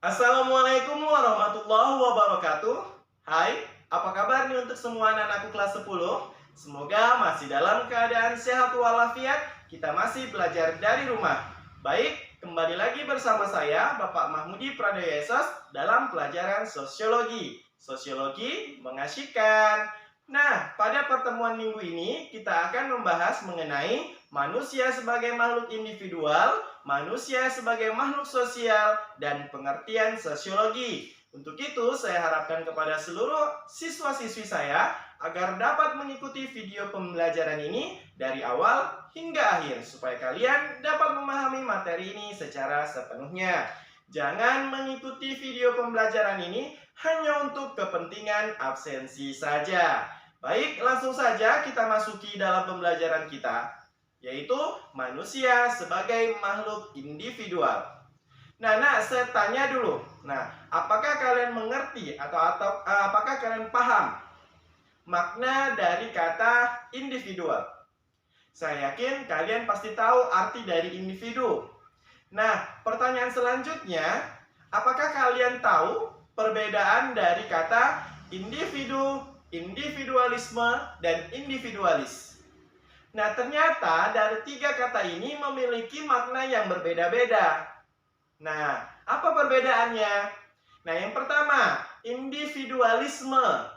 Assalamualaikum warahmatullahi wabarakatuh. Hai, apa kabar nih untuk semua anak-anakku kelas 10? Semoga masih dalam keadaan sehat walafiat. Kita masih belajar dari rumah. Baik, kembali lagi bersama saya Bapak Mahmudi Pradoyo Esos dalam pelajaran sosiologi. Sosiologi mengasyikkan. Nah, pada pertemuan minggu ini kita akan membahas mengenai manusia sebagai makhluk individual, manusia sebagai makhluk sosial, dan pengertian sosiologi. Untuk itu, saya harapkan kepada seluruh siswa-siswi saya agar dapat mengikuti video pembelajaran ini dari awal hingga akhir, supaya kalian dapat memahami materi ini secara sepenuhnya. Jangan mengikuti video pembelajaran ini hanya untuk kepentingan absensi saja. Baik, langsung saja kita masuki dalam pembelajaran kita, yaitu manusia sebagai makhluk individual. Nah, saya tanya dulu. Nah, apakah kalian mengerti atau apakah kalian paham makna dari kata individual? Saya yakin kalian pasti tahu arti dari individu. Nah, pertanyaan selanjutnya, apakah kalian tahu perbedaan dari kata individu, individualisme, dan individualis? Nah, ternyata dari tiga kata ini memiliki makna yang berbeda-beda. Nah, apa perbedaannya? Nah, yang pertama, individualisme.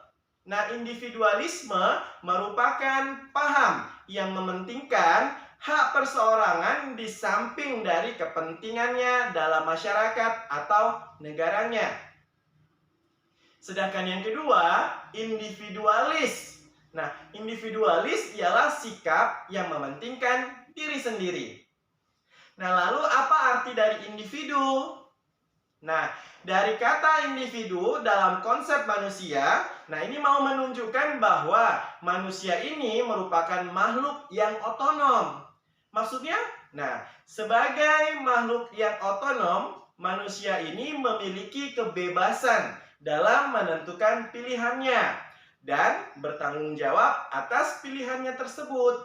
Nah, individualisme merupakan paham yang mementingkan hak perseorangan di samping dari kepentingannya dalam masyarakat atau negaranya. Sedangkan yang kedua, individualis. Nah, individualis ialah sikap yang mementingkan diri sendiri. Nah, lalu apa arti dari individu? Nah, dari kata individu dalam konsep manusia, nah ini mau menunjukkan bahwa manusia ini merupakan makhluk yang otonom. Maksudnya, nah, sebagai makhluk yang otonom, manusia ini memiliki kebebasan dalam menentukan pilihannya dan bertanggung jawab atas pilihannya tersebut.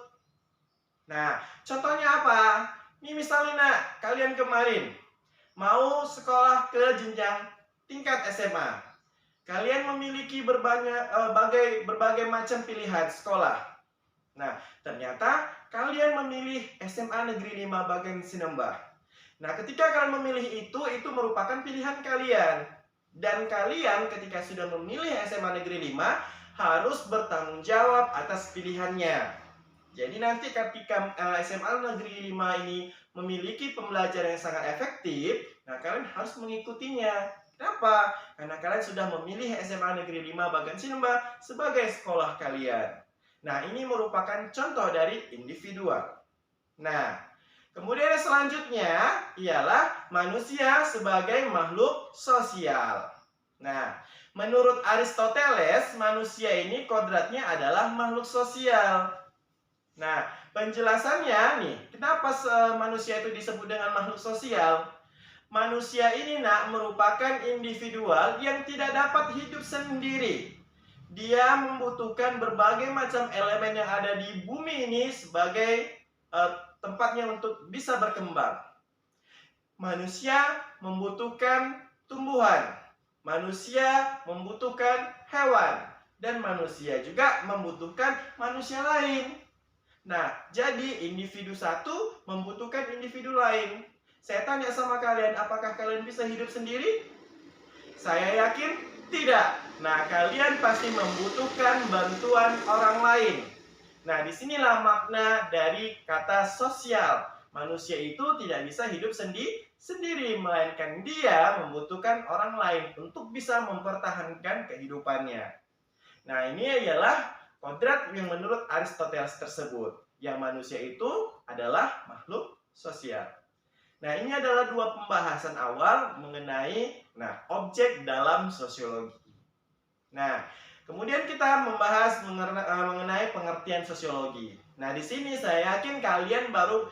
Nah, contohnya apa? Ini misalnya, nak, kalian kemarin mau sekolah ke jenjang tingkat SMA. Kalian memiliki berbagai macam pilihan sekolah. Nah, ternyata kalian memilih SMA Negeri 5 Bagan Sinembah. Nah, ketika kalian memilih itu merupakan pilihan kalian. Dan kalian ketika sudah memilih SMA Negeri 5 harus bertanggung jawab atas pilihannya. Jadi nanti ketika SMA Negeri 5 ini memiliki pembelajaran yang sangat efektif, nah kalian harus mengikutinya. Kenapa? Karena kalian sudah memilih SMA Negeri 5 Bagan Sinembah sebagai sekolah kalian. Nah, ini merupakan contoh dari individual. Nah, kemudian selanjutnya ialah manusia sebagai makhluk sosial. Nah, menurut Aristoteles, manusia ini kodratnya adalah makhluk sosial. Nah, penjelasannya nih, kenapa manusia itu disebut dengan makhluk sosial? Manusia ini merupakan individual yang tidak dapat hidup sendiri. Dia membutuhkan berbagai macam elemen yang ada di bumi ini sebagai tempatnya untuk bisa berkembang. Manusia membutuhkan tumbuhan, manusia membutuhkan hewan, dan manusia juga membutuhkan manusia lain. Nah, jadi individu satu membutuhkan individu lain. Saya tanya sama kalian, apakah kalian bisa hidup sendiri? Saya yakin tidak. Nah, kalian pasti membutuhkan bantuan orang lain. Nah, disinilah makna dari kata sosial. Manusia itu tidak bisa hidup sendiri, melainkan dia membutuhkan orang lain untuk bisa mempertahankan kehidupannya. Nah, ini ialah kodrat yang menurut Aristoteles tersebut, yang manusia itu adalah makhluk sosial. Nah, ini adalah dua pembahasan awal mengenai objek dalam sosiologi. Nah, kemudian kita membahas mengenai pengertian sosiologi. Nah, di sini saya yakin kalian baru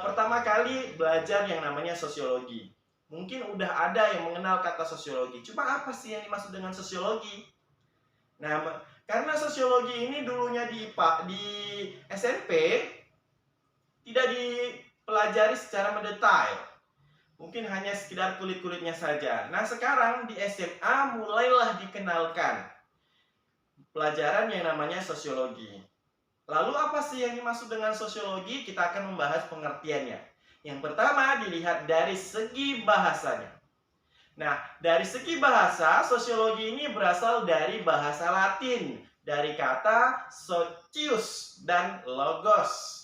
pertama kali belajar yang namanya sosiologi. Mungkin udah ada yang mengenal kata sosiologi. Cuma apa sih yang dimaksud dengan sosiologi? Nah, karena sosiologi ini dulunya di SMP tidak dipelajari secara mendetail. Mungkin hanya sekedar kulit-kulitnya saja. Nah, sekarang di SMA mulailah dikenalkan pelajaran yang namanya sosiologi. Lalu apa sih yang dimaksud dengan sosiologi? Kita akan membahas pengertiannya. Yang pertama dilihat dari segi bahasanya. Nah, dari segi bahasa, sosiologi ini berasal dari bahasa Latin, dari kata socius dan logos.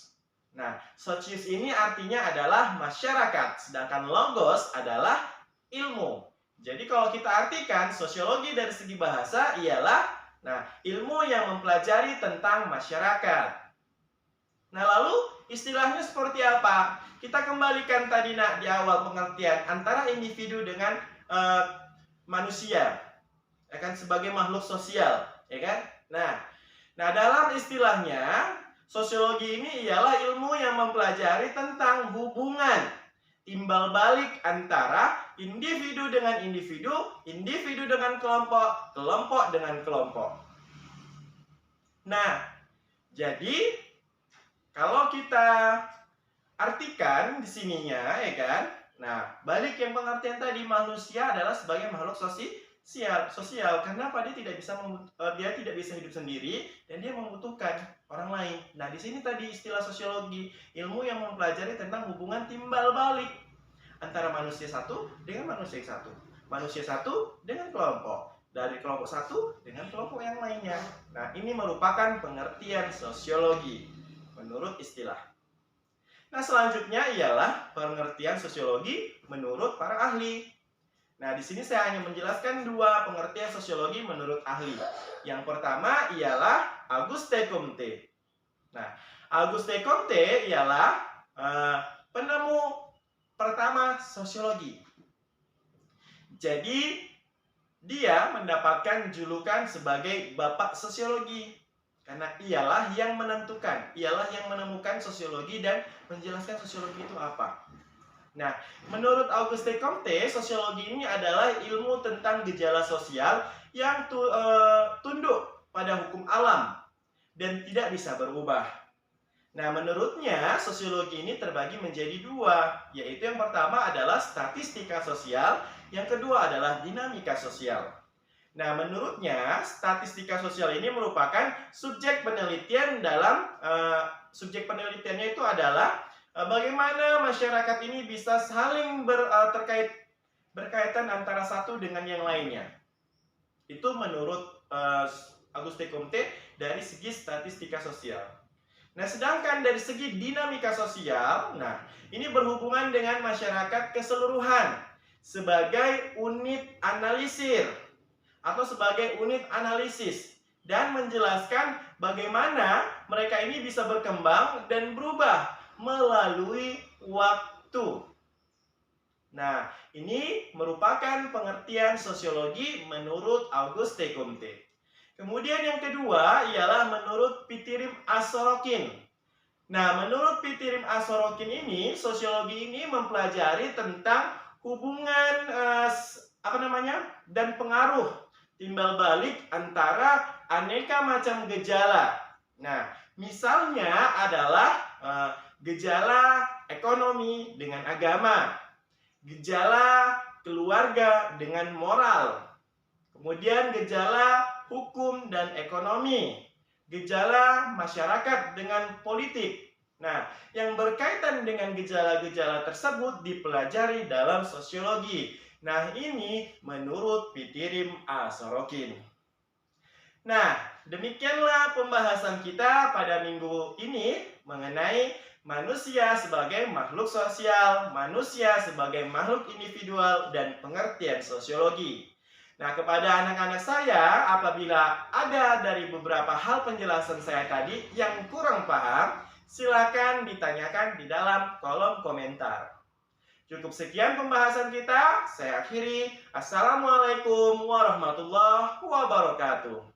Nah, socius ini artinya adalah masyarakat, sedangkan logos adalah ilmu. Jadi kalau kita artikan sosiologi dari segi bahasa ialah ilmu yang mempelajari tentang masyarakat. Nah, lalu istilahnya seperti apa? Kita kembalikan tadi di awal pengertian antara individu dengan manusia, ya kan, sebagai makhluk sosial, ya kan? Nah, dalam istilahnya sosiologi ini ialah ilmu yang mempelajari tentang hubungan timbal balik antara individu dengan individu, individu dengan kelompok, kelompok dengan kelompok. Nah, jadi kalau kita artikan di sininya, ya kan? Nah, balik yang pengertian tadi, manusia adalah sebagai makhluk sosial. Kenapa? Dia tidak bisa hidup sendiri dan dia membutuhkan orang lain. Nah, di sini tadi istilah sosiologi, ilmu yang mempelajari tentang hubungan timbal balik antara manusia satu dengan manusia satu, manusia satu dengan kelompok, dari kelompok satu dengan kelompok yang lainnya. Nah, ini merupakan pengertian sosiologi menurut istilah. Nah, selanjutnya ialah pengertian sosiologi menurut para ahli. Nah, di sini saya hanya menjelaskan dua pengertian sosiologi menurut ahli. Yang pertama ialah Auguste Comte. Nah, Auguste Comte ialah penemu pertama sosiologi. Jadi, dia mendapatkan julukan sebagai Bapak Sosiologi. Karena ialah yang menentukan, ialah yang menemukan sosiologi dan menjelaskan sosiologi itu apa. Nah, menurut Auguste Comte, sosiologi ini adalah ilmu tentang gejala sosial yang tunduk pada hukum alam dan tidak bisa berubah. Nah, menurutnya sosiologi ini terbagi menjadi dua, yaitu yang pertama adalah statistika sosial, yang kedua adalah dinamika sosial. Nah, menurutnya statistika sosial ini merupakan subjek penelitian subjek penelitiannya itu adalah bagaimana masyarakat ini bisa saling berkaitan antara satu dengan yang lainnya. Itu menurut Auguste Comte dari segi statistika sosial. Nah, sedangkan dari segi dinamika sosial, ini berhubungan dengan masyarakat keseluruhan sebagai unit analisir atau sebagai unit analisis dan menjelaskan bagaimana mereka ini bisa berkembang dan berubah melalui waktu. Nah, ini merupakan pengertian sosiologi menurut Auguste Comte. Kemudian yang kedua ialah menurut Pitirim As-Sorokin. Nah, menurut Pitirim As-Sorokin ini, sosiologi ini mempelajari tentang hubungan dan pengaruh timbal balik antara aneka macam gejala. Nah, misalnya adalah gejala ekonomi dengan agama, gejala keluarga dengan moral, kemudian gejala hukum dan ekonomi, gejala masyarakat dengan politik. Nah, yang berkaitan dengan gejala-gejala tersebut dipelajari dalam sosiologi. Nah, ini menurut Pitirim As-Sorokin. Nah, demikianlah pembahasan kita pada minggu ini mengenai manusia sebagai makhluk sosial, manusia sebagai makhluk individual, dan pengertian sosiologi. Nah, kepada anak-anak saya, apabila ada dari beberapa hal penjelasan saya tadi yang kurang paham, silakan ditanyakan di dalam kolom komentar. Cukup sekian pembahasan kita, saya akhiri. Assalamualaikum warahmatullahi wabarakatuh.